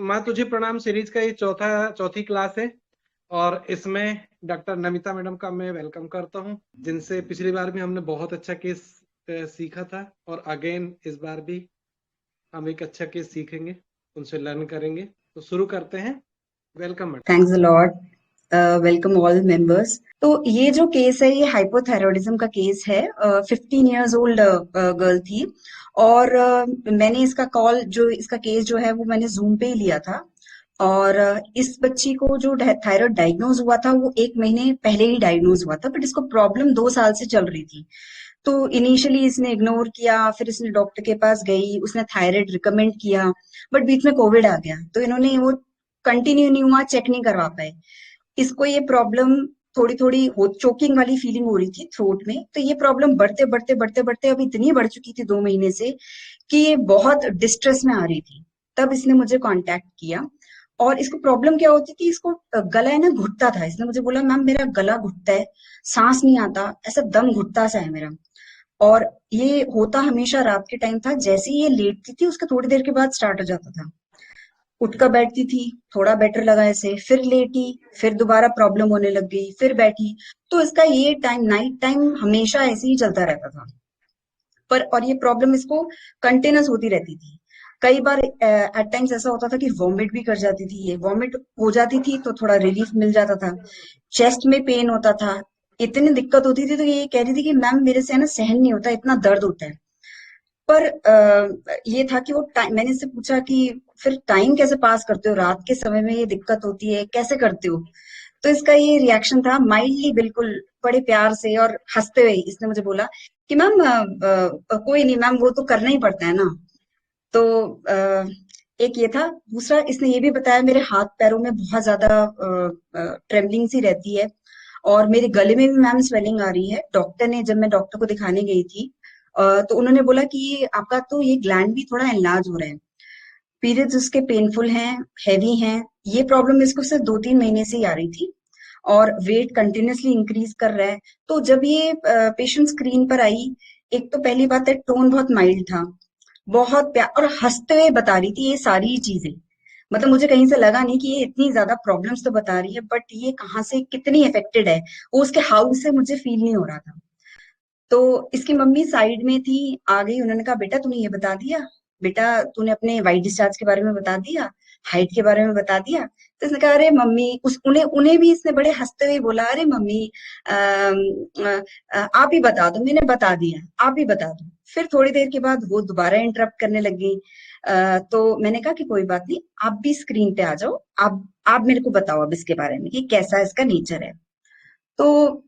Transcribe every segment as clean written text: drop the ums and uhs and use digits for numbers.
माँ तुझे प्रणाम सीरीज का ये चौथी क्लास है। और इसमें डॉक्टर नमिता मैडम का मैं वेलकम करता हूँ, जिनसे पिछली बार भी हमने बहुत अच्छा केस सीखा था। और अगेन इस बार भी हम एक अच्छा केस सीखेंगे, उनसे लर्न करेंगे। तो शुरू करते हैं। Welcome madam. Thanks a lot. Welcome all members. तो ये जो केस है ये हाइपोथायरॉयडिज्म का केस है। 15 इयर्स ओल्ड गर्ल थी। और मैंने इसका केस जो है वो मैंने जूम पे ही लिया था। और इस बच्ची को जो थायराइड डायग्नोज हुआ था वो 1 महीने पहले ही डायग्नोज हुआ था, बट इसको प्रॉब्लम 2 साल से चल रही थी। तो इनिशियली इसने इग्नोर किया, फिर इसने डॉक्टर के पास गई, उसने थायराइड रिकमेंड किया। बट बीच में कोविड आ गया तो इन्होंने वो कंटिन्यू नहीं हुआ, चेक नहीं करवा पाए। इसको ये प्रॉब्लम थोड़ी थोड़ी हो, चोकिंग वाली फीलिंग हो रही थी थ्रोट में। तो ये प्रॉब्लम बढ़ते बढ़ते बढ़ते बढ़ते अब इतनी बढ़ चुकी थी 2 महीने से कि ये बहुत डिस्ट्रेस में आ रही थी। तब इसने मुझे कांटेक्ट किया। और इसको प्रॉब्लम क्या होती थी, इसको गला है ना घुटता था। इसने मुझे बोला, मैम मेरा गला घुटता है, सांस नहीं आता, ऐसा दम घुटता सा है मेरा। और ये होता हमेशा रात के टाइम था। जैसे ही ये लेटती थी उसके थोड़ी देर के बाद स्टार्ट हो जाता था। उठकर बैठती थी, थोड़ा बेटर लगा इसे, फिर लेटी, फिर दोबारा प्रॉब्लम होने लग गई, फिर बैठी। तो इसका ये टाइम नाइट टाइम हमेशा ऐसे ही चलता रहता था। पर और ये प्रॉब्लम इसको कंटिन्यूस होती रहती थी। कई बार एट टाइम्स ऐसा होता था कि वॉमिट भी कर जाती थी। ये वॉमिट हो जाती थी तो थोड़ा रिलीफ मिल जाता था। चेस्ट में पेन होता था। इतनी दिक्कत होती थी तो ये कह रही थी कि मैम मेरे से है ना सहन नहीं होता, इतना दर्द होता है। पर ये था कि वो टाइम, मैंने इससे पूछा कि फिर टाइम कैसे पास करते हो, रात के समय में ये दिक्कत होती है, कैसे करते हो। तो इसका ये रिएक्शन था माइल्डली, बिल्कुल बड़े प्यार से और हंसते हुए इसने मुझे बोला कि मैम कोई नहीं मैम, वो तो करना ही पड़ता है ना। तो एक ये था। दूसरा, इसने ये भी बताया मेरे हाथ पैरों में बहुत ज्यादा ट्रेमलिंग सी रहती है। और मेरे गले में भी मैम स्वेलिंग आ रही है। डॉक्टर ने, जब मैं डॉक्टर को दिखाने गई थी, तो उन्होंने बोला कि ये आपका तो ये ग्लैंड भी थोड़ा एनलार्ज हो रहा है। पीरियड्स उसके पेनफुल हैं, हैवी हैं। ये प्रॉब्लम इसको सिर्फ 2-3 महीने से ही आ रही थी। और वेट कंटिन्यूअसली इंक्रीज कर रहा है। तो जब ये पेशेंट स्क्रीन पर आई, एक तो पहली बात है टोन बहुत माइल्ड था, बहुत प्यार और हंसते हुए बता रही थी ये सारी चीजें। मतलब मुझे कहीं से लगा नहीं कि ये इतनी ज्यादा प्रॉब्लम्स तो बता रही है, बट ये कहाँ से कितनी इफेक्टेड है वो उसके हाउस से मुझे फील नहीं हो रहा था। तो इसकी मम्मी साइड में थी, आ गई। उन्होंने कहा, बेटा तूने ये बता दिया, बेटा तूने अपने वाइट डिस्चार्ज के बारे में बता दिया, हाइट के बारे में बता दिया। तो इसने कहा, अरे मम्मी, उस उन्हें उन्हें भी इसने बड़े हंसते हुए बोला, अरे मम्मी आप ही बता दो, मैंने बता दिया, आप ही बता दो। फिर थोड़ी देर के बाद वो दोबारा इंटरप्ट करने लग गई। तो मैंने कहा कि कोई बात नहीं, आप भी स्क्रीन पे आ जाओ। आप मेरे को बताओ अब इसके बारे में कि कैसा इसका नेचर है। तो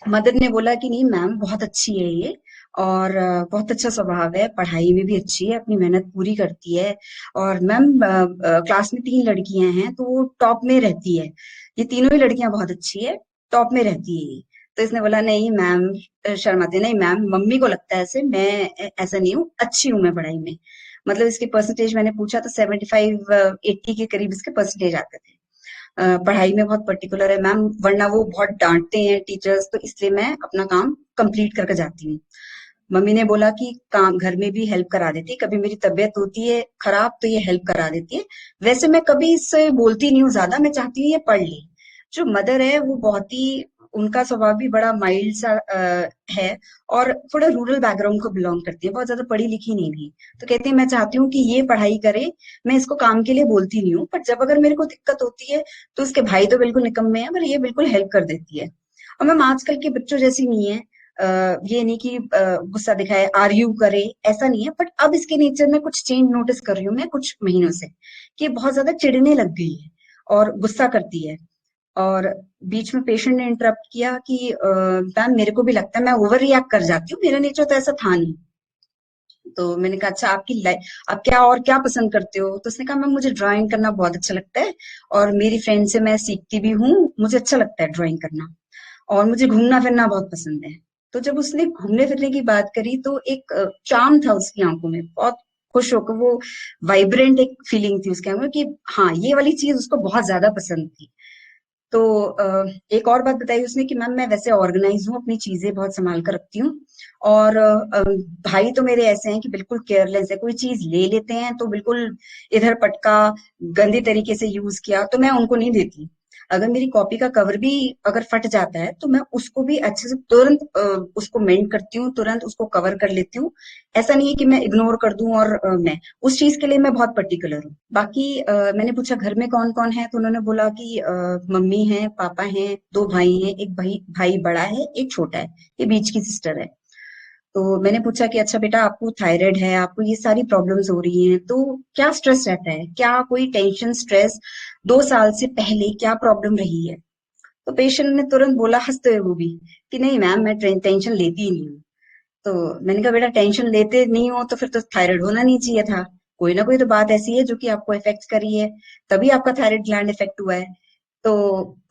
मदर ने बोला कि नहीं मैम, बहुत अच्छी है ये। और बहुत अच्छा स्वभाव है, पढ़ाई में भी अच्छी है, अपनी मेहनत पूरी करती है। और मैम क्लास में 3 लड़कियां हैं तो वो टॉप में रहती है। ये तीनों ही लड़कियां बहुत अच्छी है, टॉप में रहती है ये। तो इसने बोला, नहीं मैम, शर्माते नहीं मैम, मम्मी को लगता है ऐसे, मैं ऐसा नहीं हूँ, अच्छी हूँ मैं पढ़ाई में। मतलब इसके परसेंटेज मैंने पूछा तो 75-80 के करीब इसके परसेंटेज आते थे। पढ़ाई में बहुत पर्टिकुलर है मैम, वरना वो बहुत डांटते हैं टीचर्स, तो इसलिए मैं अपना काम कंप्लीट करके जाती हूँ। मम्मी ने बोला कि काम घर में भी हेल्प करा देती है, कभी मेरी तबीयत होती है खराब तो ये हेल्प करा देती है। वैसे मैं कभी इससे बोलती नहीं हूँ ज्यादा, मैं चाहती हूँ ये पढ़ ले। जो मदर है वो बहुत ही, उनका स्वभाव भी बड़ा माइल्ड सा है। और थोड़ा रूरल बैकग्राउंड को बिलोंग करती है, बहुत ज्यादा पढ़ी लिखी नहीं भी। तो कहती है मैं चाहती हूँ कि ये पढ़ाई करे, मैं इसको काम के लिए बोलती नहीं हूँ, पर जब अगर मेरे को दिक्कत होती है तो उसके भाई तो बिल्कुल निकम्मे हैं, पर ये बिल्कुल हेल्प कर देती है। और मैम आजकल के बच्चों जैसी नहीं है। ये नहीं कि गुस्सा दिखाए, आर्ग्यू करे, ऐसा नहीं है। बट अब इसके नेचर में कुछ चेंज नोटिस कर रही हूँ मैं कुछ महीनों से, कि ये बहुत ज्यादा चिढ़ने लग गई है और गुस्सा करती है। और बीच में पेशेंट ने इंटरप्ट किया कि मैम मेरे को भी लगता है मैं ओवर रिएक्ट कर जाती हूँ, मेरा नेचर तो ऐसा था नहीं। तो मैंने कहा, अच्छा आपकी लाइफ, आप क्या और क्या पसंद करते हो। तो उसने कहा, मैम मुझे ड्राइंग करना बहुत अच्छा लगता है, और मेरी फ्रेंड से मैं सीखती भी हूँ, मुझे अच्छा लगता है ड्राइंग करना। और मुझे घूमना फिरना बहुत पसंद है। तो जब उसने घूमने फिरने की बात करी तो एक चार्म था उसकी आंखों में, बहुत खुश होकर वो, वाइब्रेंट एक फीलिंग थी उसके आंखों में कि हाँ ये वाली चीज उसको बहुत ज्यादा पसंद थी। तो एक और बात बताई उसने कि मैम मैं वैसे ऑर्गेनाइज हूँ, अपनी चीजें बहुत संभाल कर रखती हूँ। और भाई तो मेरे ऐसे हैं कि बिल्कुल केयरलेस है, कोई चीज ले लेते हैं तो बिल्कुल इधर पटका, गंदी तरीके से यूज किया तो मैं उनको नहीं देती। अगर मेरी कॉपी का कवर भी अगर फट जाता है तो मैं उसको भी अच्छे से तुरंत उसको मेंड करती हूँ, तुरंत उसको कवर कर लेती हूँ। ऐसा नहीं है कि मैं इग्नोर कर दूं। और मैं उस चीज के लिए मैं बहुत पर्टिकुलर हूँ। बाकी मैंने पूछा घर में कौन कौन है, तो उन्होंने बोला कि मम्मी है, पापा हैं, दो भाई हैं, एक भाई भाई बड़ा है, एक छोटा है, ये बीच की सिस्टर है। तो मैंने पूछा कि अच्छा बेटा, आपको थायराइड है, आपको ये सारी प्रॉब्लम्स हो रही हैं, तो क्या स्ट्रेस रहता है, क्या कोई टेंशन स्ट्रेस 2 साल से पहले क्या प्रॉब्लम रही है? तो पेशेंट ने तुरंत बोला हंसते हुए वो भी कि नहीं मैम, मैं टेंशन लेती ही नहीं हूँ। तो मैंने कहा बेटा, टेंशन लेते नहीं हो तो फिर तो थायराइड होना नहीं चाहिए था। कोई ना कोई तो बात ऐसी है जो कि आपको इफेक्ट कर रही है, तभी आपका थायराइड ग्लैंड इफेक्ट हुआ है। तो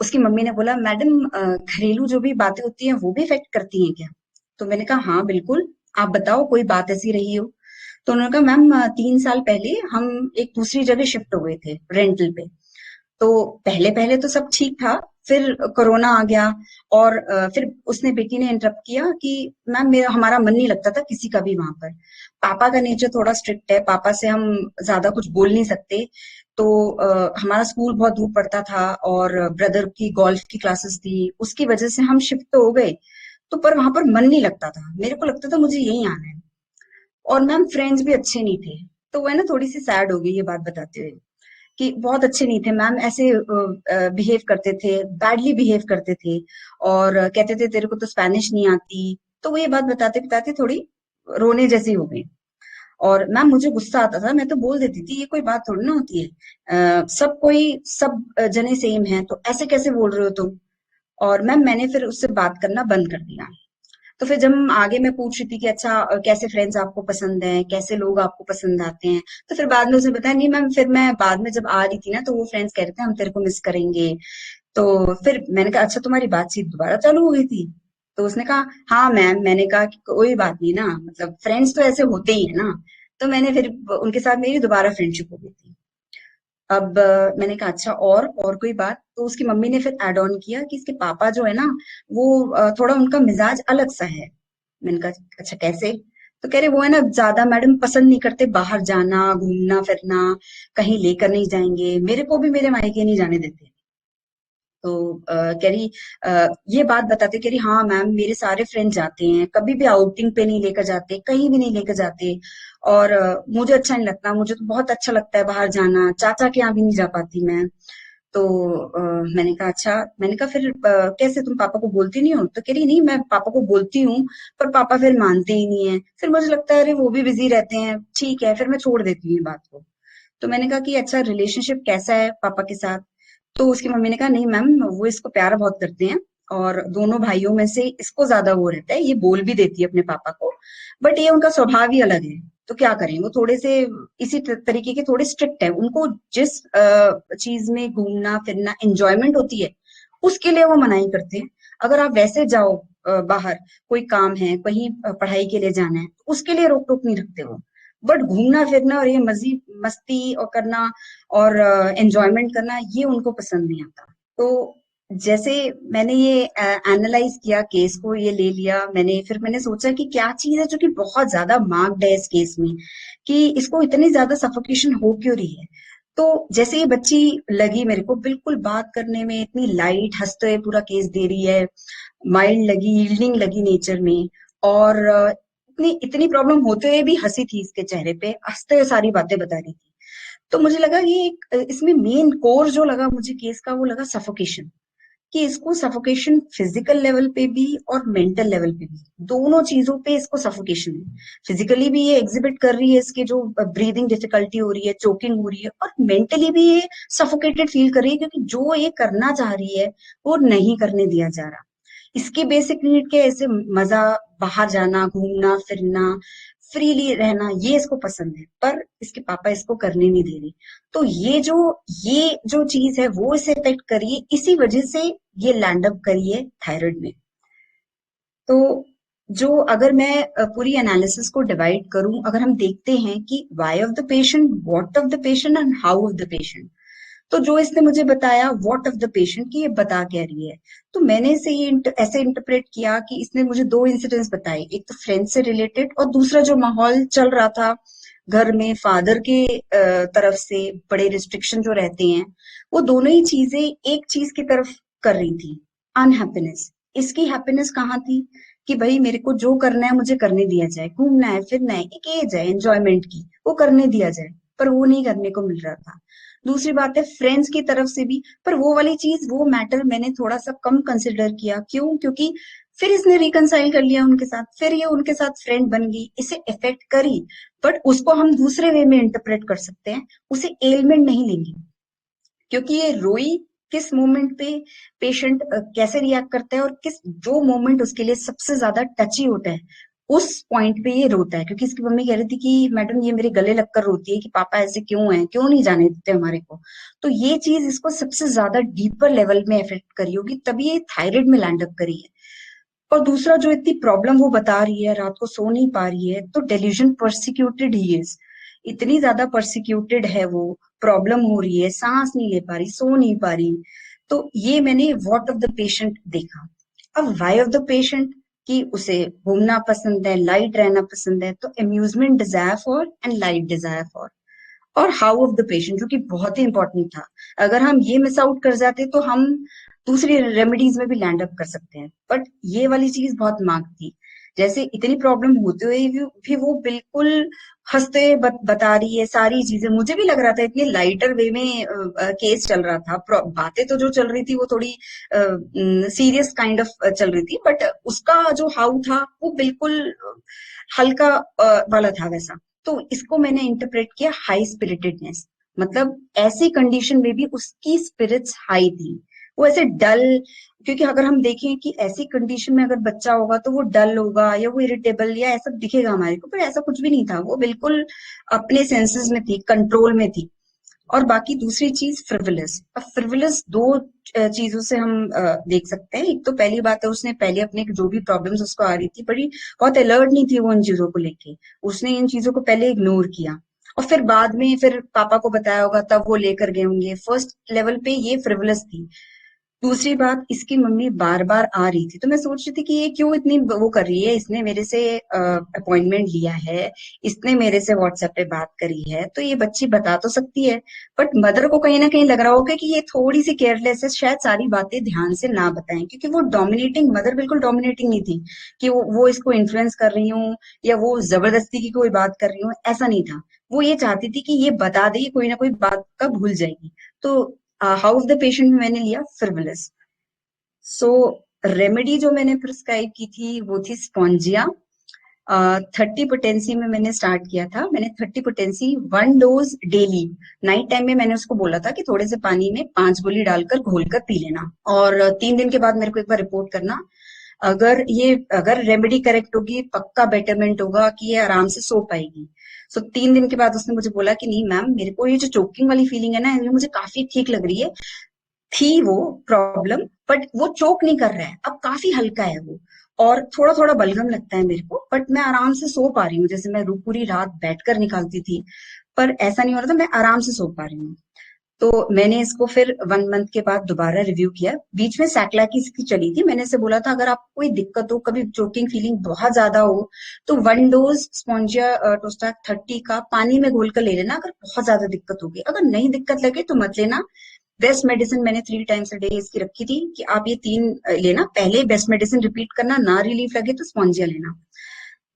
उसकी मम्मी ने बोला मैडम, घरेलू जो भी बातें होती हैं वो भी इफेक्ट करती हैं क्या? तो मैंने कहा हाँ बिल्कुल, आप बताओ कोई बात ऐसी रही हो। तो उन्होंने कहा मैम, 3 साल पहले हम एक दूसरी जगह शिफ्ट हो गए थे रेंटल पे। तो पहले पहले तो सब ठीक था, फिर कोरोना आ गया। और फिर उसने बेटी ने इंटरप्ट किया कि मैम मेरा हमारा मन नहीं लगता था किसी का भी वहां पर। पापा का नेचर थोड़ा स्ट्रिक्ट है, पापा से हम ज्यादा कुछ बोल नहीं सकते। तो हमारा स्कूल बहुत दूर पड़ता था और ब्रदर की गोल्फ की क्लासेस थी, उसकी वजह से हम शिफ्ट तो हो गए। तो पर वहां पर मन नहीं लगता था, मेरे को लगता था मुझे यहीं आना है। और मैम फ्रेंड्स भी अच्छे नहीं थे। तो वह ना थोड़ी सी सैड हो गई ये बात बताते हुए कि बहुत अच्छे नहीं थे मैम, ऐसे बिहेव करते थे, बैडली बिहेव करते थे। और कहते थे तेरे को तो स्पेनिश नहीं आती। तो वो ये बात बताते बताते थोड़ी रोने जैसी हो गई। और मैम मुझे गुस्सा आता था, मैं तो बोल देती थी ये कोई बात थोड़ी ना होती है, सब कोई सब जने सेम है, तो ऐसे कैसे बोल रहे हो तुम? और मैम मैंने फिर उससे बात करना बंद कर दिया। तो फिर जब आगे मैं पूछ रही थी कि अच्छा कैसे फ्रेंड्स आपको पसंद हैं, कैसे लोग आपको पसंद आते हैं, तो फिर बाद में उसने बताया नहीं मैम, फिर मैं बाद में जब आ रही थी ना तो वो फ्रेंड्स कह रहे थे हम तेरे को मिस करेंगे। तो फिर मैंने कहा अच्छा तुम्हारी बातचीत दोबारा चालू हो गई थी? तो उसने कहा हाँ मैम। मैंने कहा कि कोई बात नहीं ना, मतलब फ्रेंड्स तो ऐसे होते ही है ना। तो मैंने फिर उनके साथ मेरी दोबारा फ्रेंडशिप हो गई थी। अब मैंने कहा अच्छा और कोई बात? तो उसकी मम्मी ने फिर ऐड ऑन किया कि इसके पापा जो है ना, वो थोड़ा उनका मिजाज अलग सा है। मैंने कहा अच्छा कैसे? तो कह रहे वो है ना, ज्यादा मैडम पसंद नहीं करते बाहर जाना, घूमना फिरना, कहीं लेकर नहीं जाएंगे, मेरे को भी मेरे मायके नहीं जाने देते। तो कह रही ये बात बताते, कह रही हाँ मैम मेरे सारे फ्रेंड जाते हैं, कभी भी आउटिंग पे नहीं लेकर जाते, कहीं भी नहीं लेकर जाते। और मुझे अच्छा नहीं लगता, मुझे तो बहुत अच्छा लगता है बाहर जाना, चाचा के यहाँ भी नहीं जा पाती मैं। तो मैंने कहा अच्छा, मैंने कहा फिर कैसे तुम पापा को बोलती नहीं हो? तो कह रही नहीं मैं पापा को बोलती हूँ, पर पापा फिर मानते ही नहीं है, फिर मुझे लगता है अरे वो भी बिजी रहते हैं, ठीक है फिर मैं छोड़ देती हूँ ये बात को। तो मैंने कहा कि अच्छा रिलेशनशिप कैसा है पापा के साथ? तो उसकी मम्मी ने कहा नहीं मैम, वो इसको प्यार बहुत करते हैं, और दोनों भाइयों में से इसको ज्यादा वो रहता है, ये बोल भी देती है अपने पापा को, बट ये उनका स्वभाव ही अलग है। तो क्या करें, वो थोड़े से इसी तरीके के थोड़े स्ट्रिक्ट है। उनको जिस चीज में घूमना फिरना एंजॉयमेंट होती है उसके लिए वो मनाही करते हैं। अगर आप वैसे जाओ बाहर, कोई काम है कहीं, पढ़ाई के लिए जाना है, तो उसके लिए रोक टोक नहीं रखते वो। बट घूमना फिरना और ये मजी मस्ती और करना और एंजॉयमेंट करना, ये उनको पसंद नहीं आता। तो जैसे मैंने ये एनालाइज किया केस को, ये ले लिया मैंने, फिर मैंने सोचा कि क्या चीज है जो कि बहुत ज्यादा मार्क्ड है इस केस में, कि इसको इतनी ज्यादा सफोकेशन हो क्यों रही है। तो जैसे ये बच्ची लगी मेरे को, बिल्कुल बात करने में इतनी लाइट, हंसते हुए पूरा केस दे रही है, माइल्ड लगी, यील्डिंग लगी नेचर में। और इतनी इतनी प्रॉब्लम होते हुए भी हंसी थी इसके चेहरे पे, हंसते हुए सारी बातें बता रही थी। तो मुझे लगा ये एक इसमें मेन कोर जो लगा मुझे केस का, वो लगा सफोकेशन। कि इसको सफोकेशन फिजिकल लेवल पे भी और मेंटल लेवल पे भी, दोनों चीजों पे इसको सफोकेशन है। फिजिकली भी ये एग्जिबिट कर रही है, इसकी जो ब्रीदिंग डिफिकल्टी हो रही है, चोकिंग हो रही है, और मेंटली भी ये सफोकेटेड फील कर रही है, क्योंकि जो ये करना चाह रही है वो नहीं करने दिया जा रहा। इसकी बेसिक नीड के ऐसे मजा, बाहर जाना, घूमना फिरना, फ्रीली रहना, ये इसको पसंद है, पर इसके पापा इसको करने नहीं दे रहे। तो ये जो चीज है वो इसे इफेक्ट करिए, इसी वजह से ये लैंड अप करिए थायराइड में। तो जो अगर मैं पूरी एनालिसिस को डिवाइड करूं, अगर हम देखते हैं कि why of the patient, what of the patient and how of the patient, तो जो इसने मुझे बताया व्हाट ऑफ द पेशेंट की ये बता क्या रही है, तो मैंने इसे ये ऐसे इंटरप्रेट किया कि इसने मुझे दो इंसिडेंट्स बताए, एक तो फ्रेंड से रिलेटेड और दूसरा जो माहौल चल रहा था घर में फादर के तरफ से, बड़े रिस्ट्रिक्शन जो रहते हैं, वो दोनों ही चीजें एक चीज की तरफ कर रही थी, अनहैप्पीनेस। इसकी हैप्पीनेस कहाँ थी कि भाई मेरे को जो करना है मुझे करने दिया जाए, घूमना है फिरना है, एक एज है एंजॉयमेंट की, वो करने दिया जाए, पर वो नहीं करने को मिल रहा था। दूसरी बात है फ्रेंड्स की तरफ से भी, पर वो वाली चीज, वो मैटर मैंने थोड़ा सा कम कंसिडर किया। क्यों? क्योंकि फिर इसने रिकनसाइल कर लिया उनके साथ, फिर ये उनके साथ फ्रेंड बन गई, इसे इफेक्ट करी, बट उसको हम दूसरे वे में इंटरप्रेट कर सकते हैं, उसे एलिमेंट नहीं लेंगे। क्योंकि ये रोई किस मोमेंट पे, पेशेंट कैसे रिएक्ट करता है, और किस जो मोमेंट उसके लिए सबसे ज्यादा टची होता है, उस पॉइंट पे ये रोता है। क्योंकि इसकी मम्मी कह रही थी कि मैडम ये मेरे गले लगकर रोती है कि पापा ऐसे क्यों हैं, क्यों नहीं जाने देते हमारे को। तो ये चीज इसको सबसे ज्यादा डीपर लेवल में इफेक्ट करी होगी, तभी ये थायराइड में लैंड अप करी है। और दूसरा जो इतनी प्रॉब्लम वो बता रही है, रात को सो नहीं पा रही है, तो डेल्यूजन परसिक्यूटेड ही इज, इतनी ज्यादा परसिक्यूटेड है वो, प्रॉब्लम हो रही है, सांस नहीं ले पा रही, सो नहीं पा रही। तो ये मैंने व्हाट ऑफ द पेशेंट देखा। अब वाई ऑफ द पेशेंट, कि उसे घूमना पसंद है, लाइट रहना पसंद है, तो amusement desire for and light desire for. और हाउ ऑफ द पेशेंट, जो कि बहुत ही इंपॉर्टेंट था। अगर हम ये मिस आउट कर जाते तो हम दूसरी रेमेडीज में भी लैंड अप कर सकते हैं, बट ये वाली चीज बहुत मांग थी। जैसे इतनी प्रॉब्लम होते हुए भी वो बिल्कुल हंसते हुए बता रही है सारी चीजें। मुझे भी लग रहा था इतनी लाइटर वे में केस चल रहा था, बातें तो जो चल रही थी वो थोड़ी सीरियस काइंड ऑफ चल रही थी, बट उसका जो हाउ था वो बिल्कुल हल्का वाला था वैसा। तो इसको मैंने इंटरप्रेट किया हाई स्पिरिटेडनेस, मतलब ऐसी कंडीशन में भी उसकी स्पिरिट्स हाई थी, वो ऐसे डल। क्योंकि अगर हम देखें कि ऐसी कंडीशन में अगर बच्चा होगा तो वो डल होगा या वो इरिटेबल या ऐसा दिखेगा हमारे को, पर ऐसा कुछ भी नहीं था, वो बिल्कुल अपने सेंसेस में थी, कंट्रोल में थी। और बाकी दूसरी चीज फ्रिवलस। अब फ्रिवलस दो चीजों से हम देख सकते हैं। एक तो पहली बात है, उसने पहले अपने जो भी प्रॉब्लम्स उसको आ रही थी, बड़ी बहुत अलर्ट नहीं थी वो इन चीजों को लेके, उसने इन चीजों को पहले इग्नोर किया, और फिर बाद में फिर पापा को बताया होगा तब वो लेकर गए होंगे। फर्स्ट लेवल पे ये फ्रिवलस थी। दूसरी बात, इसकी मम्मी बार बार आ रही थी, तो मैं सोच रही थी कि ये क्यों इतनी वो कर रही है, इसने मेरे से अपॉइंटमेंट लिया है, इसने मेरे से व्हाट्सएप पे बात करी है, तो ये बच्ची बता तो सकती है। बट मदर को कहीं ना कहीं लग रहा होगा कि ये थोड़ी सी केयरलेस है, शायद सारी बातें ध्यान से ना बताएं। क्योंकि वो डोमिनेटिंग मदर बिल्कुल डोमिनेटिंग नहीं थी कि वो इसको इन्फ्लुएंस कर रही हूँ या वो जबरदस्ती की कोई बात कर रही हूँ, ऐसा नहीं था। वो ये चाहती थी कि ये बता दे, कोई ना कोई बात का भूल जाएगी। तो हाउ द पेशेंट में मैंने लिया फ्रिवलस। सो रेमेडी जो मैंने प्रिस्क्राइब की थी वो थी स्पॉन्जिया। 30 पोटेंसी में मैंने स्टार्ट किया था। मैंने 30 potency 1 dose daily, night time में मैंने उसको बोला था कि थोड़े से पानी में 5 गोली डालकर घोलकर पी लेना, और 3 दिन के बाद मेरे को एक बार रिपोर्ट करना। अगर रेमेडी करेक्ट होगी, पक्का बेटरमेंट होगा कि ये आराम से सो पाएगी। सो 3 दिन के बाद उसने मुझे बोला कि नहीं मैम, मेरे को ये जो चोकिंग वाली फीलिंग है ना, ये मुझे काफी ठीक लग रही है। थी वो प्रॉब्लम, बट वो चोक नहीं कर रहा है, अब काफी हल्का है वो, और थोड़ा थोड़ा बलगम लगता है मेरे को, बट मैं आराम से सो पा रही हूँ। जैसे मैं पूरी रात बैठकर निकालती थी, पर ऐसा नहीं हो रहा था, मैं आराम से सो पा रही हूँ। तो मैंने इसको फिर 1 मंथ के बाद दोबारा रिव्यू किया। बीच में सैकला की इसकी चली थी। मैंने इसे बोला था अगर आपको कोई दिक्कत हो, कभी चोकिंग फीलिंग बहुत ज्यादा हो, तो 1 डोज स्पॉन्जिया टोस्टाक 30 का पानी में घोल कर ले लेना, अगर बहुत ज्यादा दिक्कत होगी। अगर नहीं दिक्कत लगे तो मत लेना। बेस्ट मेडिसिन मैंने 3 टाइम्स अ डे इसकी रखी थी कि आप ये 3 लेना, पहले बेस्ट मेडिसिन रिपीट करना, ना रिलीफ लगे तो स्पॉन्जिया लेना।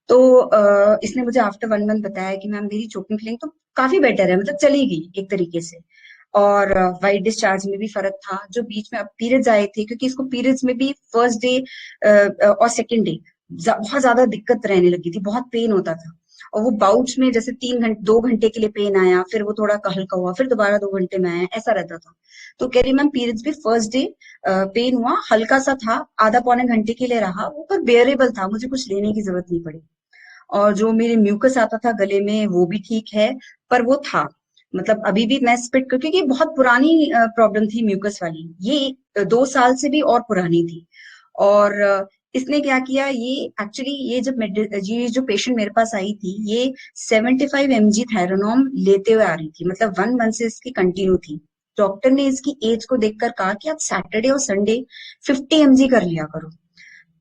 तो इसने मुझे आफ्टर 1 मंथ बताया कि मैम मेरी चोकिंग फीलिंग तो काफी बेटर है, मतलब चलेगी एक तरीके से। और वाइट डिस्चार्ज में भी फर्क था। जो बीच में अब पीरियड्स आए थे, क्योंकि इसको पीरियड्स में भी फर्स्ट डे और सेकेंड डे बहुत ज्यादा दिक्कत रहने लगी थी, बहुत पेन होता था। और वो बाउच में जैसे 3 घंटे 2 घंटे के लिए पेन आया, फिर वो थोड़ा हल्का हुआ, फिर दोबारा 2 घंटे में आया, ऐसा रहता था। तो कह रही मैम पीरियड्स भी फर्स्ट डे पेन हुआ, हल्का सा था, आधा पौने घंटे के लिए रहा वो, पर बेयरेबल था, मुझे कुछ लेने की जरूरत नहीं पड़ी। और जो मेरे म्यूकस आता था गले में वो भी ठीक है, पर वो था, मतलब अभी भी मैं स्पिट कर, क्योंकि बहुत पुरानी प्रॉब्लम थी म्यूकस वाली, ये 2 साल से भी और पुरानी थी। और इसने क्या किया, ये एक्चुअली ये जो पेशेंट मेरे पास आई थी, ये 75 mg थायरोनॉम लेते हुए आ रही थी, मतलब 1 मंथ से इसकी कंटिन्यू थी। डॉक्टर ने इसकी एज को देखकर कहा कि आप सैटरडे और संडे 50 mg कर लिया करो।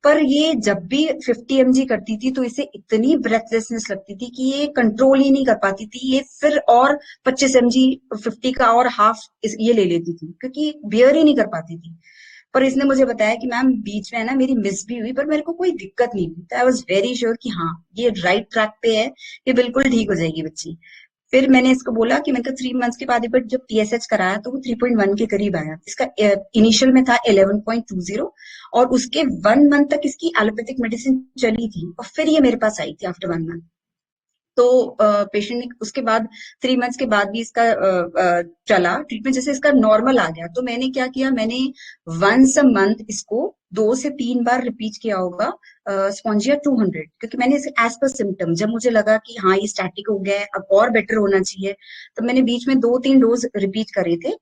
पर ये जब भी 50 mg करती थी तो इसे इतनी ब्रेथलेसनेस लगती थी कि ये कंट्रोल ही नहीं कर पाती थी। ये फिर और 25 mg 50 का और हाफ ये ले लेती थी क्योंकि बियर ही नहीं कर पाती थी। पर इसने मुझे बताया कि मैम बीच में है ना मेरी मिस भी हुई पर मेरे को कोई दिक्कत नहीं हुई। तो आई वॉज वेरी श्योर कि हाँ ये राइट ट्रैक पे है, ये बिल्कुल ठीक हो जाएगी बच्ची। फिर मैंने इसको बोला कि मैंने कहा 3 मंथ्स के बाद एक बार जब पीएसएच कराया तो वो 3.1 के करीब आया। इसका इनिशियल में था 11.20 और उसके 1 मंथ तक इसकी एलोपैथिक मेडिसिन चली थी और फिर ये मेरे पास आई थी आफ्टर 1 मंथ। तो पेशेंट ने उसके बाद 3 मंथ्स के बाद भी इसका चला ट्रीटमेंट, जैसे इसका नॉर्मल आ गया। तो मैंने क्या किया, मैंने वंस अ मंथ इसको 2 से 3 बार रिपीट किया होगा स्पॉन्जिया 200, क्योंकि मैंने इसे एज पर सिम्टम, जब मुझे लगा कि हाँ ये स्टैटिक हो गया है अब और बेटर होना चाहिए, तो मैंने बीच में 2-3 डोज रिपीट करे थे।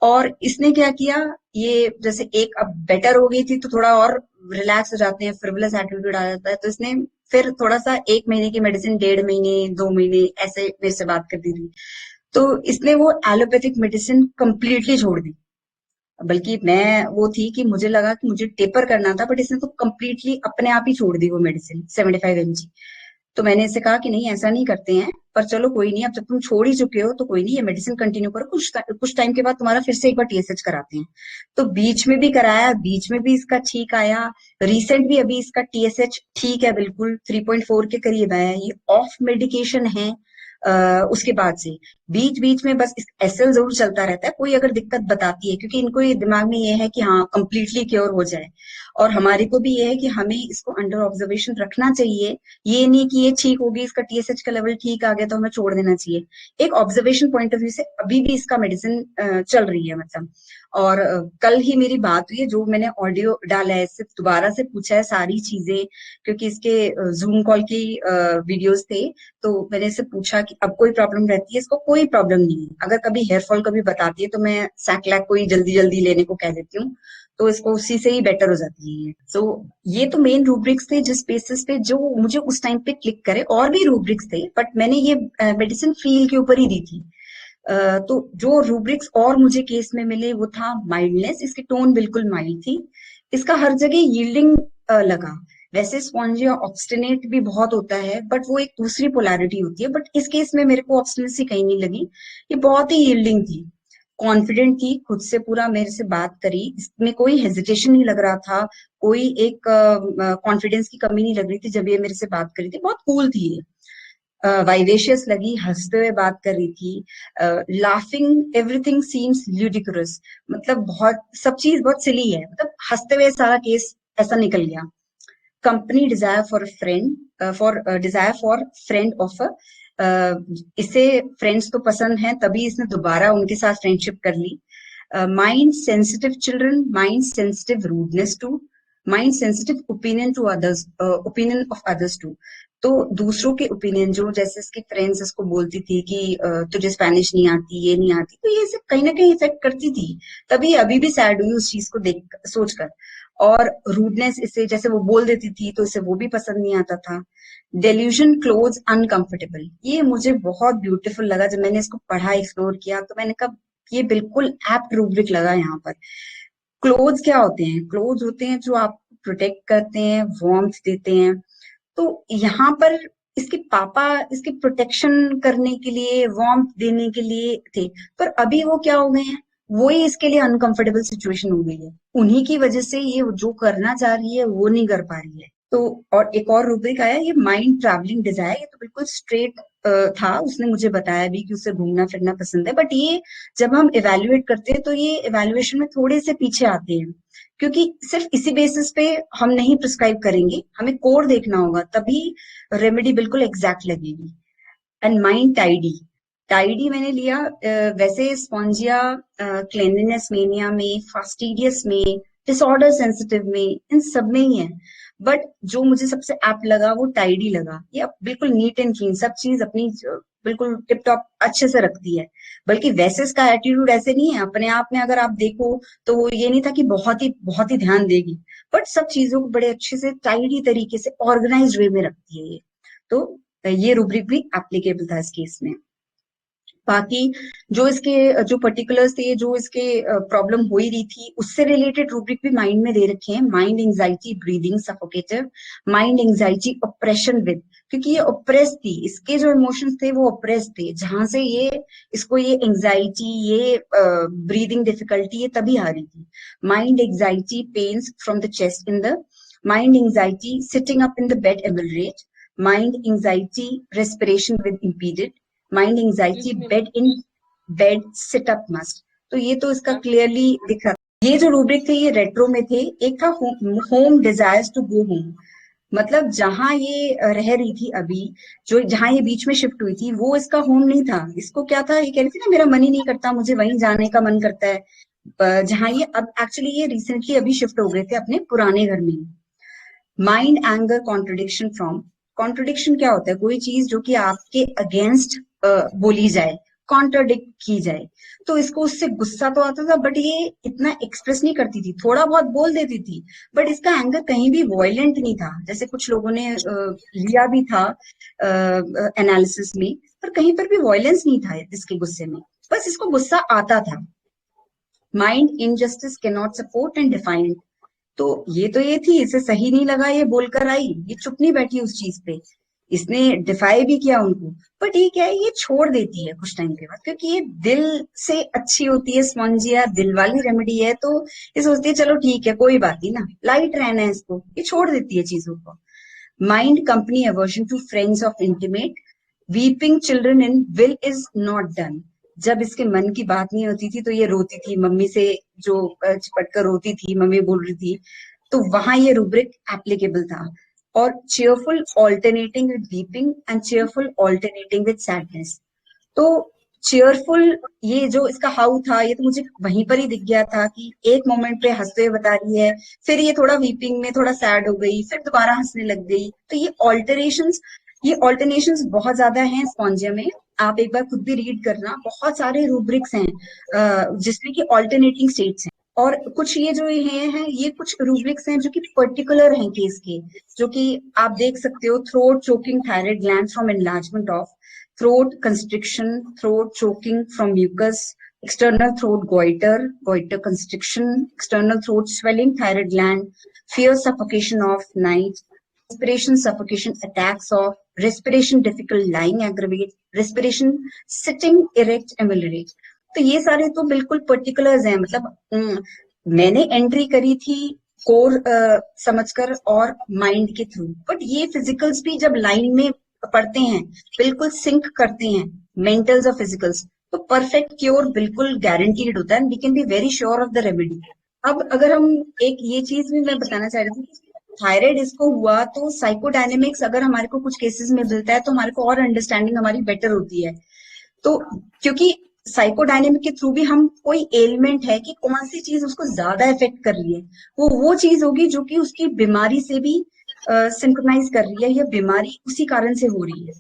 और इसने क्या किया, ये जैसे एक अब बेटर हो गई थी तो थोड़ा और रिलैक्स हो जाते हैं, फ्रिवलेस एटीट्यूड आ जाता है, तो इसने फिर थोड़ा सा 1 महीने की मेडिसिन 1.5 महीने 2 महीने ऐसे मेरे से बात करती थी। तो इसने वो एलोपैथिक मेडिसिन कंप्लीटली छोड़ दी। बल्कि मैं वो थी कि मुझे लगा कि मुझे टेपर करना था, बट इसने तो कंप्लीटली अपने आप ही छोड़ दी वो मेडिसिन 75 mg। तो मैंने इससे कहा कि नहीं ऐसा नहीं करते हैं, पर चलो कोई नहीं, अब जब तुम छोड़ ही चुके हो तो कोई नहीं, ये मेडिसिन कंटिन्यू करो, कुछ टाइम के बाद तुम्हारा फिर से एक बार टीएसएच कराते हैं। तो बीच में भी कराया, बीच में भी इसका ठीक आया। रिसेंट भी अभी इसका टीएसएच ठीक है, बिल्कुल 3.4 के करीब आया है। ये ऑफ मेडिकेशन है उसके बाद से। बीच बीच में बस एसएल जरूर चलता रहता है, कोई अगर दिक्कत बताती है, क्योंकि इनको ये दिमाग में ये है कि हाँ कंप्लीटली क्योर हो जाए, और हमारे को भी ये है कि हमें इसको अंडर ऑब्जर्वेशन रखना चाहिए। ये नहीं कि ये ठीक होगी, इसका टीएसएच का लेवल ठीक आ गया तो हमें छोड़ देना चाहिए। एक ऑब्जर्वेशन पॉइंट ऑफ व्यू से अभी भी इसका मेडिसिन चल रही है मतलब। और कल ही मेरी बात हुई है, जो मैंने ऑडियो डाला है सिर्फ दोबारा से पूछा है सारी चीजें, क्योंकि इसके जूम कॉल की वीडियोस थे। तो मैंने इससे पूछा कि अब कोई प्रॉब्लम रहती है, इसको कोई प्रॉब्लम नहीं है। अगर कभी हेयर फॉल कभी बताती है तो मैं सैक्लैक को ही जल्दी जल्दी लेने को कह देती हूँ, तो इसको उसी से ही बेटर हो जाती है। सो ये तो मेन रूब्रिक्स थे जिस बेसिस पे जो मुझे उस टाइम पे क्लिक करे। और भी रूब्रिक्स थे बट मैंने ये मेडिसिन फील के ऊपर ही दी थी। तो जो रूब्रिक्स और मुझे केस में मिले वो था माइल्डनेस, इसकी टोन बिल्कुल माइल्ड थी। इसका हर जगह यील्डिंग लगा। वैसे स्पॉन्जिया ऑब्स्टिनेट भी बहुत होता है, बट वो एक दूसरी पोलैरिटी होती है, बट इस केस में मेरे को ऑब्स्टिनेसी कहीं नहीं लगी। ये बहुत ही यील्डिंग थी, कॉन्फिडेंट थी, खुद से पूरा मेरे से बात करी, इसमें कोई हेजिटेशन नहीं लग रहा था, कोई एक कॉन्फिडेंस की कमी नहीं लग रही थी जब ये मेरे से बात करी थी। बहुत कूल थी ये, वाइवेशियस लगी, हंसते हुए बात कर रही थी, लाफिंग एवरीथिंग सीम्स ल्यूडिकुरस, मतलब बहुत सब चीज बहुत सिली है, मतलब हंसते हुए सारा केस ऐसा निकल गया। Company desire for a friend, for desire for friend of इसे फ्रेंड्स तो पसंद है, तभी इसने दोबारा उनके साथ फ्रेंडशिप कर ली। Mind sensitive children, mind sensitive rudeness to, mind sensitive opinion to others, opinion of others to. तो दूसरों के ओपिनियन, जो जैसे इसकी फ्रेंड्स इसको बोलती थी कि तुझे स्पेनिश नहीं आती, ये नहीं आती, तो ये सब कहीं ना कहीं इफेक्ट करती थी। तभी अभी भी सैड हुई उस चीज को देख सोचकर। और रूडनेस, इसे जैसे वो बोल देती थी तो इसे वो भी पसंद नहीं आता था। डेल्यूजन क्लोज अनकंफर्टेबल, ये मुझे बहुत ब्यूटीफुल लगा जब मैंने इसको पढ़ा, एक्सप्लोर किया, तो मैंने कहा ये बिल्कुल एप्ट रूब्रिक लगा यहाँ पर। क्लोज क्या होते हैं? क्लोज होते हैं जो आपको प्रोटेक्ट करते हैं, वार्मथ देते हैं। तो यहाँ पर इसके पापा इसकी प्रोटेक्शन करने के लिए, वार्मथ देने के लिए थे, पर अभी वो क्या हो गए हैं, वो ही इसके लिए अनकंफर्टेबल सिचुएशन हो गई है। उन्हीं की वजह से ये जो करना चाह रही है वो नहीं कर पा रही है। तो और एक और रूब्रिक आया, ये माइंड ट्रैवलिंग डिजायर, ये तो बिल्कुल स्ट्रेट था। उसने मुझे बताया भी कि उसे घूमना फिरना पसंद है, बट ये जब हम इवेल्युएट करते हैं तो ये इवेल्युएशन में थोड़े से पीछे आते हैं, क्योंकि सिर्फ इसी बेसिस पे हम नहीं प्रिस्क्राइब करेंगे, हमें कोड देखना होगा, तभी रेमेडी बिल्कुल एग्जैक्ट लगेगी। एंड माइंड टाइडी, टाइडी मैंने लिया, वैसे स्पॉन्जिया क्लेanलीनेस मेनिया में, फास्टिडियस में, डिसऑर्डर सेंसिटिव में, इन सब में ही है, बट जो मुझे सबसे ऐप्ट लगा वो टाइडी लगा। ये अब बिल्कुल नीट एंड क्लीन, सब चीज अपनी बिल्कुल टिप टॉप अच्छे से रखती है। बल्कि वैसे इसका एटीट्यूड ऐसे नहीं है, अपने आप में अगर आप देखो तो वो ये नहीं था कि बहुत ही ध्यान देगी, बट सब चीजों को बड़े अच्छे से टाइडी तरीके से ऑर्गेनाइज्ड वे में रखती है ये। तो ये रूब्रिक भी एप्लीकेबल था इस केस में। बाकी जो पर्टिकुलर्स थे, जो इसके प्रॉब्लम हो ही रही थी, उससे रिलेटेड रूब्रिक भी माइंड में दे रखे हैं। Mind anxiety breathing suffocative, mind anxiety oppression with, क्योंकि ये ऑप्रेस थी, इसके जो इमोशंस थे वो ऑप्रेस थे, जहां से इसको ये एंजाइटी, ये ब्रीदिंग डिफिकल्टी ये तभी आ रही थी। Mind anxiety pains from the chest in the mind anxiety sitting up in the bed ameliorate, mind anxiety respiration with impeded, mind anxiety bed in bed sit up must. तो ये तो इसका clearly दिख रहा था। ये जो रूब्रिक थे ये रेट्रो में थे। एक था home desires to go home, मतलब जहां ये रह रही थी अभी, जो जहां ये बीच में शिफ्ट हुई थी, वो इसका होम नहीं था। इसको क्या था, ये कह रही थी ना मेरा मन ही नहीं करता, मुझे वहीं जाने का मन करता है। जहां ये अब एक्चुअली ये रिसेंटली अभी शिफ्ट हो गए थे अपने पुराने घर में। Mind anger contradiction from, contradiction क्या होता है, कोई चीज जो कि आपके अगेंस्ट बोली जाए, कॉन्ट्रोडिक्ट की जाए। तो इसको उससे गुस्सा तो आता था, बट ये इतना एक्सप्रेस नहीं करती थी, थोड़ा बहुत बोल देती थी, बट इसका एंगर कहीं भी वॉयलेंट नहीं था, जैसे कुछ लोगों ने लिया भी था एनालिसिस में, पर कहीं पर भी वॉयलेंस नहीं था इसके गुस्से में, बस इसको गुस्सा आता था। Mind injustice can not support and define, तो ये थी, इसे सही नहीं लगा, ये बोलकर आई, ये चुप नहीं बैठी उस चीज पे, इसने डिफाई भी किया उनको, पर ठीक है ये छोड़ देती है कुछ टाइम के बाद, क्योंकि ये दिल से अच्छी होती है, स्पॉन्जिया दिल वाली रेमेडी है, तो ये सोचती है चलो ठीक है कोई बात नहीं ना, लाइट रहना है इसको, ये छोड़ देती है चीजों को। Mind company aversion to friends of intimate, weeping children in will is not done, जब इसके मन की बात नहीं होती थी तो ये रोती थी, मम्मी से जो चिपट कर रोती थी, मम्मी बोल रही थी, तो वहां ये रूब्रिक एप्लीकेबल था। और cheerful alternating with weeping and cheerful alternating with sadness, तो चेयरफुल ये जो इसका हाउ था, ये तो मुझे वहीं पर ही दिख गया था कि एक मोमेंट पे हंसते हुए बता रही है, फिर ये थोड़ा वीपिंग में थोड़ा सैड हो गई, फिर दोबारा हंसने लग गई, तो ये ऑल्टरनेशंस बहुत ज्यादा हैं स्पॉन्जिया में। आप एक बार खुद भी रीड करना, बहुत सारे रूब्रिक्स हैं जिसमें कि ऑल्टरनेटिंग स्टेट्स हैं। और कुछ ये जो हैं ये कुछ रूब्रिक्स हैं जो कि पर्टिकुलर हैं केस के, जो कि आप देख सकते हो, throat choking thyroid gland from enlargement of throat constriction, throat choking from mucus, external throat goiter, goiter constriction, external throat swelling, thyroid gland, fear suffocation of night, respiration suffocation, attacks of respiration difficult, lying aggravate, respiration sitting erect ameliorate। तो ये सारे तो बिल्कुल particulars हैं, मतलब मैंने entry करी थी कोर समझकर और माइंड के थ्रू, बट ये फिजिकल्स भी जब लाइन में पढ़ते हैं, बिल्कुल सिंक करते हैं मेंटल्स और फिजिकल्स, तो परफेक्ट क्योर बिल्कुल गारंटीड होता है, we can be very sure of the remedy. अब अगर हम, एक ये चीज भी मैं बताना चाह रही थी, थायराइड इसको हुआ तो साइकोडायनेमिक्स अगर हमारे को कुछ केसेस में मिलता है तो हमारे को और अंडरस्टैंडिंग हमारी बेटर होती है। तो क्योंकि साइकोडायनेमिक के थ्रू भी हम कोई एलिमेंट है कि कौन सी चीज उसको ज्यादा इफेक्ट कर रही है, वो चीज होगी जो कि उसकी बीमारी से भी सिंक्रोनाइज कर रही है, या बीमारी उसी कारण से हो रही है।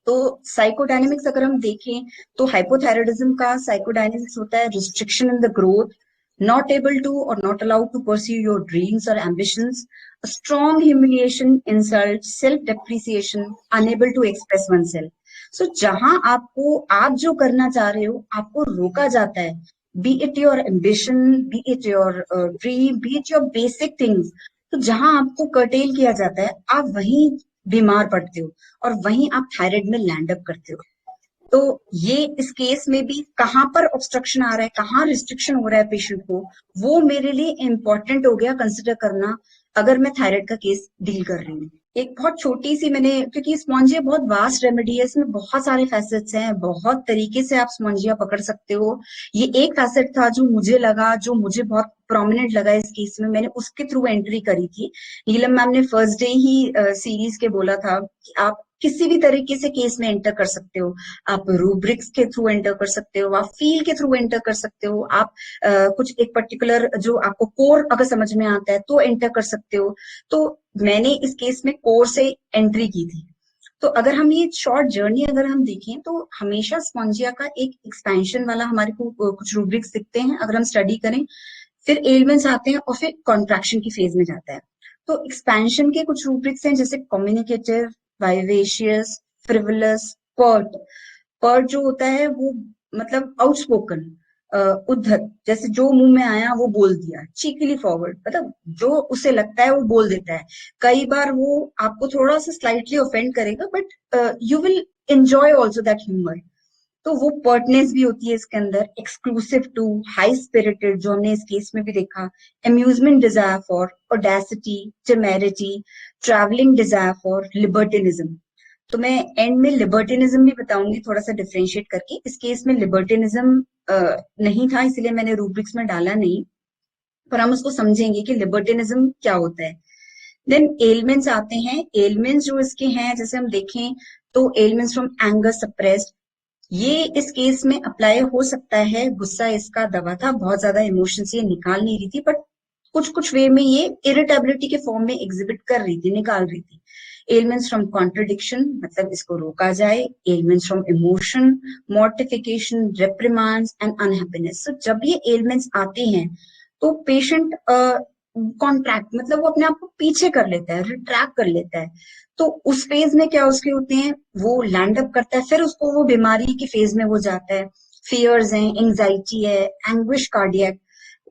तो साइकोडायनेमिक्स अगर हम देखें तो हाइपोथायराइडिज्म का साइकोडायनेमिक्स होता है restriction in the growth, not able to or not allowed to pursue your dreams or ambitions, a strong humiliation, insult, self depreciation, unable to express oneself। so जहां आपको, आप जो करना चाह रहे हो आपको रोका जाता है, be it your ambition, be it your dream, be it your basic things, तो जहां आपको कर्टेल किया जाता है आप वहीं बीमार पड़ते हो और वहीं आप थायराइड में लैंड अप करते हो। तो ये इस केस में भी कहाँ पर ऑब्स्ट्रक्शन आ रहा है, कहाँ रिस्ट्रिक्शन हो रहा है पेशेंट को, वो मेरे लिए इंपॉर्टेंट हो गया कंसिडर करना अगर मैं थायराइड का केस डील कर रही हूँ। एक बहुत छोटी सी मैंने, क्योंकि स्पॉन्जिया बहुत वास्ट रेमेडी है, इसमें बहुत सारे फैसेट्स हैं, बहुत तरीके से आप स्पॉन्जिया पकड़ सकते हो। ये एक फैसेट था जो मुझे लगा, जो मुझे बहुत प्रोमिनेंट लगा इस केस में, मैंने उसके थ्रू एंट्री करी थी। नीलम मैम ने फर्स्ट डे ही सीरीज के बोला था कि आप किसी भी तरीके से केस में एंटर कर सकते हो, आप रूब्रिक्स के थ्रू एंटर कर सकते हो, आप फील के थ्रू एंटर कर सकते हो, आप कुछ एक पर्टिकुलर जो आपको कोर अगर समझ में आता है तो एंटर कर सकते हो। तो मैंने इस केस में कोर से एंट्री की थी। तो अगर हम ये शॉर्ट जर्नी अगर हम देखें तो हमेशा स्पॉन्जिया का एक एक्सपेंशन वाला हमारे को कुछ रूब्रिक्स दिखते हैं अगर हम स्टडी करें, फिर एलिमेंट्स आते हैं और फिर कॉन्ट्रैक्शन की फेज में जाता है। तो एक्सपेंशन के कुछ रूब्रिक्स हैं जैसे communicative, vivacious, frivolous, pert. Pert जो होता है वो मतलब आउटस्पोकन, उद्धत, जैसे जो मुंह में आया वो बोल दिया, चीकली फॉरवर्ड, मतलब जो उसे लगता है वो बोल देता है। कई बार वो आपको थोड़ा सा स्लाइटली ऑफेंड करेगा, but you will enjoy also that humour. तो वो पर्टनेस भी होती है इसके अंदर, एक्सक्लूसिव टू, हाई स्पिरिटेड जो हमने इस केस में भी देखा, amusement desire for, audacity, temerity, travelling desire for, libertinism. तो मैं एंड में लिबर्टिनिज्म भी बताऊंगी थोड़ा सा डिफरेंशिएट करके। इस केस में लिबर्टिनिज्म नहीं था, इसलिए मैंने रूब्रिक्स में डाला नहीं, पर हम उसको समझेंगे कि लिबर्टिनिज्म क्या होता है। देन एलिमेंट्स आते हैं। एलिमेंट्स जो इसके हैं, जैसे हम देखें तो एलिमेंट्स फ्रॉम एंगर सप्रेस्ड, ये इस केस में अप्लाई हो सकता है। गुस्सा इसका दबा था, बहुत ज्यादा इमोशंस ये निकाल नहीं रही थी, बट कुछ कुछ वे में ये इरिटेबिलिटी के फॉर्म में एग्जिबिट कर रही थी, निकाल रही थी। एलिमेंट्स फ्रॉम कॉन्ट्रडिक्शन, मतलब इसको रोका जाए। Elements from emotion, mortification, reprimands and unhappiness. तो जब ये एलिमेंट्स आते हैं तो पेशेंट कॉन्ट्रैक्ट, मतलब वो अपने आप को पीछे कर लेता है, रिट्रैक्ट कर लेता है। तो उस फेज में क्या उसके होते हैं, वो लैंड अप करता है, फिर उसको वो बीमारी के फेज में वो जाता है। फियर्स हैं, एंजाइटी है, एंग्विश कार्डियक,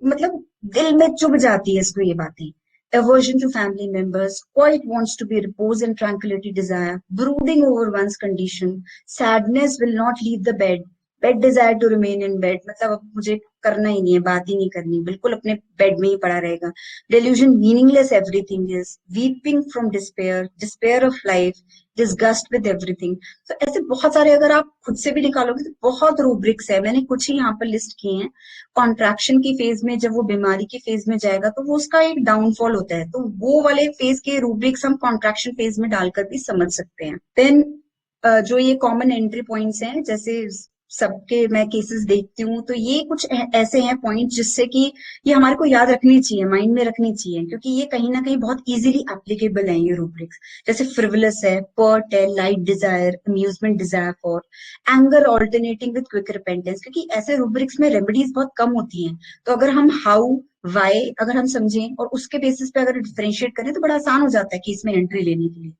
मतलब दिल में चुभ जाती है इसको ये बातें। Aversion to family members, quite wants to be repose and tranquility desire, brooding over one's condition, sadness will not leave the bed, bed desire to remain in bed, मतलब अब मुझे करना ही नहीं है, बात ही नहीं करनी, बिल्कुल अपने बेड में ही पड़ा रहेगा। Delusion, meaningless everything is, weeping from despair, despair of life, disgust with everything। तो ऐसे बहुत सारे अगर आप खुद से भी निकालोगे तो बहुत रूब्रिक्स है, मैंने कुछ ही यहाँ पर लिस्ट किए हैं। कॉन्ट्रैक्शन की फेज में जब वो बीमारी के फेज में जाएगा तो वो उसका एक डाउनफॉल होता है, तो वो वाले फेज के रूब्रिक्स हम कॉन्ट्रैक्शन फेज में डालकर भी समझ सकते हैं। देन जो ये कॉमन एंट्री पॉइंट्स हैं, जैसे सबके मैं केसेस देखती हूँ, तो ये कुछ ऐसे हैं पॉइंट जिससे कि ये हमारे को याद रखनी चाहिए, माइंड में रखनी चाहिए, क्योंकि ये कहीं ना कहीं बहुत इजीली एप्लीकेबल है ये रूब्रिक्स। जैसे फ्रिवलस है, पर्ट है, light desire, amusement desire for, anger alternating with quick repentance, क्योंकि ऐसे रूब्रिक्स में रेमेडीज बहुत कम होती हैं। तो अगर हम हाउ, वाई अगर हम समझें और उसके बेसिस पे अगर डिफरेंशिएट करें तो बड़ा आसान हो जाता है कि इसमें एंट्री लेने के लिए।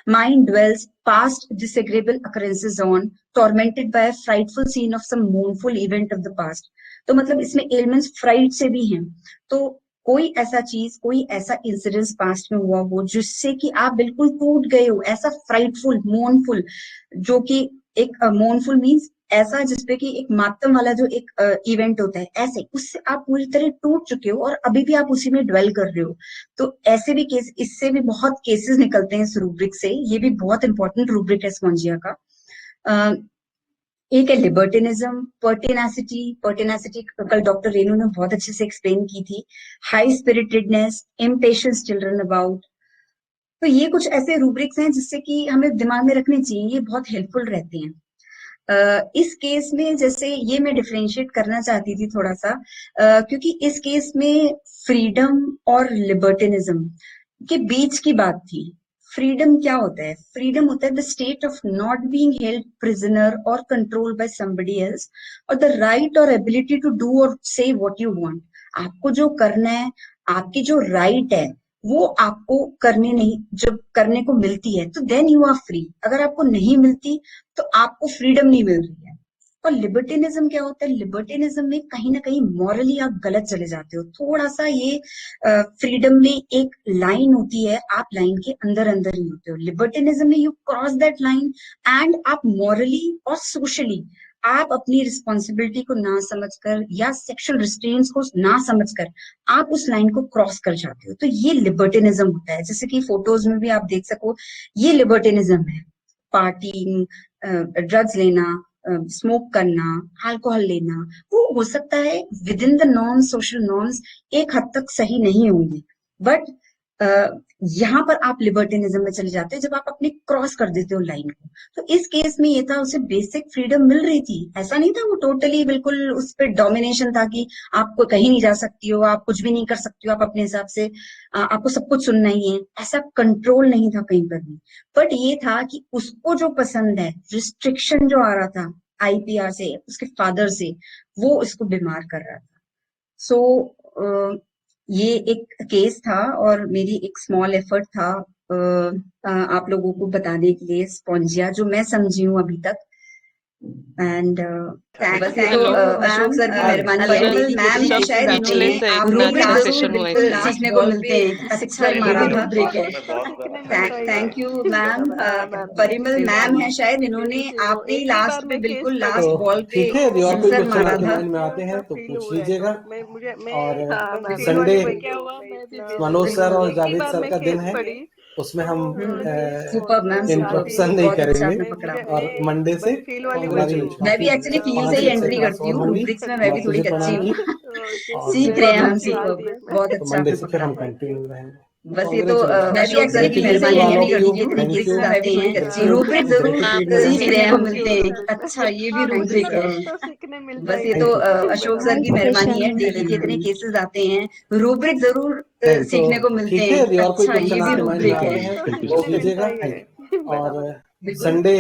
Mind dwells past disagreeable occurrences on, tormented by a frightful scene of some mournful event of the past। तो मतलब इसमें एलिमेंट्स फ्राइड से भी हैं। तो कोई ऐसा चीज, कोई ऐसा इंसिडेंस पास्ट में हुआ हो जिससे कि आप बिल्कुल टूट गए हो, ऐसा फ्राइटफुल, मोर्नफुल, जो कि एक मोर्नफुल मीन्स ऐसा जिसपे कि एक मातम वाला जो एक इवेंट होता है, ऐसे उससे आप पूरी तरह टूट चुके हो और अभी भी आप उसी में ड्वेल कर रहे हो। तो ऐसे भी केस, इससे भी बहुत केसेस निकलते हैं इस रूब्रिक से। ये भी बहुत इंपॉर्टेंट रूब्रिक है स्पॉन्जिया का। अ, एक है लिबर्टिनिज्म, पर्टिनासिटी। पर्टिनासिटी कल डॉक्टर रेनू ने बहुत अच्छे से एक्सप्लेन की थी। High spiritedness, impatience children about. तो ये कुछ ऐसे रूब्रिक्स हैं जिससे कि हमें दिमाग में रखने चाहिए, ये बहुत हेल्पफुल रहते हैं। इस केस में जैसे ये मैं डिफरेंशिएट करना चाहती थी थोड़ा सा, क्योंकि इस केस में फ्रीडम और लिबर्टिनिज्म के बीच की बात थी। फ्रीडम क्या होता है? फ्रीडम होता है the state of not being held prisoner और कंट्रोल्ड बाय समबडी एल्स, और द राइट और एबिलिटी टू डू और से व्हाट यू वांट। आपको जो करना है, आपकी जो राइट है, वो आपको करने नहीं, जब करने को मिलती है तो देन यू आर फ्री। अगर आपको नहीं मिलती तो आपको फ्रीडम नहीं मिल रही है। और लिबर्टिनिज्म क्या होता है? लिबर्टिनिज्म में कहीं ना कहीं मॉरली आप गलत चले जाते हो थोड़ा सा। ये फ्रीडम में एक लाइन होती है, आप लाइन के अंदर अंदर ही होते हो। लिबर्टिनिज्म में you cross that line and आप मॉरली और सोशली आप अपनी रिस्पॉन्सिबिलिटी को ना समझकर या सेक्शुअल रिस्ट्रेंट्स को ना समझकर आप उस लाइन को क्रॉस कर जाते हो। तो ये लिबर्टिनिज्म होता है, जैसे कि फोटोज में भी आप देख सको, ये लिबर्टिनिज्म है। पार्टी, ड्रग्स लेना, स्मोक करना, अल्कोहल लेना, वो हो सकता है with in the norms, social norms एक हद तक सही नहीं होंगे, बट यहाँ पर आप लिबर्टिनिज्म में चले जाते हो जब आप अपने क्रॉस कर देते हो लाइन को। तो इस केस में ये था, उसे बेसिक फ्रीडम मिल रही थी, ऐसा नहीं था वो टोटली बिल्कुल उस पर डोमिनेशन था कि आपको कहीं नहीं जा सकती हो, आप कुछ भी नहीं कर सकती हो, आप अपने हिसाब से आपको सब कुछ सुनना ही है, ऐसा कंट्रोल नहीं था कहीं पर भी। बट ये था कि उसको जो पसंद है, रिस्ट्रिक्शन जो आ रहा था आईपीआर से, उसके फादर से, वो इसको बीमार कर रहा था। सो ये एक केस था और मेरी एक स्मॉल एफर्ट था आप लोगों को बताने के लिए स्पॉन्जिया जो मैं समझी हूँ अभी तक। एंड बस ये तो अशोक सर की मेहरबानी है। परिमल मैम है शायद, इन्होंने रूब्रिक जरूर बिल्कुल सीखने को मिलते हैं। अच्छा मारा था। Thank you ma'am. Parimal ma'am है शायद, इन्होंने आपने ही लास्ट में बिल्कुल लास्ट बॉल पे ठीक है, यदि और कोई सिक्सर क्वेश्चन मारा आपके था। माइंड में आते हैं तो पूछ लीजिएगा। और संडे संडे मनोज सर और जावेद सर का दिन है, उसमें हम सुपर मैम, इंटरप्शन नहीं बहुत अच्छा करेंगे। आपने पकड़ा। और मंडे से हमारी मैं भी एक्चुअली फील से ही एंट्री करती हूँ, रूब्रिक्स में मैं भी थोड़ी कच्ची हूँ। सीख रहे हैं हम, बहुत तो अच्छा मंडे आपने से फिर पकड़ा। हम कंटिन्यू रहेंगे। बस ये तो अशोक सर की मेहरबानी है, इतने केसेस मैं भी थोड़ी कच्ची हूँ। रूब्रिक जरूर सीखने को मिलते हैं। अच्छा ये भी रूब्रिक है। बस ये तो अशोक सर की मेहरबानी है, डेली के इतने केसेस आते हैं, रूब्रिक जरूर सीखने को मिलते ठीक है, हैं। यदि और कोई अच्छा ये क्वेश्चन भी आपके माइंड में रूब्रिक आते है। हैं तो पूछ लीजिएगा। और संडे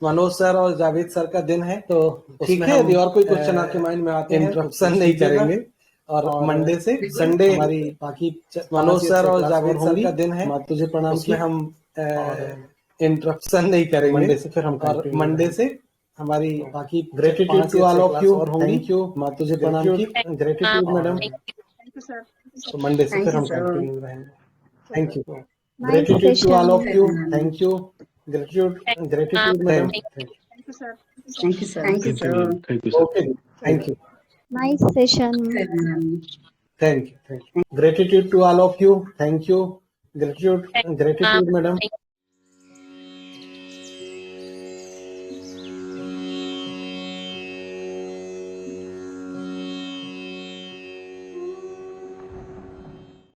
मनोज सर और जावेद सर का दिन है, तो ठीक है, यदि और कोई क्वेश्चन आपके माइंड में आते हैं इंटरप्शन नहीं करेंगे। और मंडे से संडे हमारी बाकी मनोज सर और जावेद सर का दिन है, तुझे प्रणाम, उसमें हम इंटरप्शन नहीं करेंगे। मंडे से फिर हम और मंडे से हमारी बाकी gratitude to all of you, thank you, तुझे प्रणाम की ग्रेटिट्यूड मैडम। तो मंडे से फिर हम कंटिन्यू रहेंगे। Thank you, gratitude to all of you, thank you, gratitude madam. Thank you sir. Okay, thank you, Nice session. Thank you, gratitude to all of you, thank you, gratitude madam.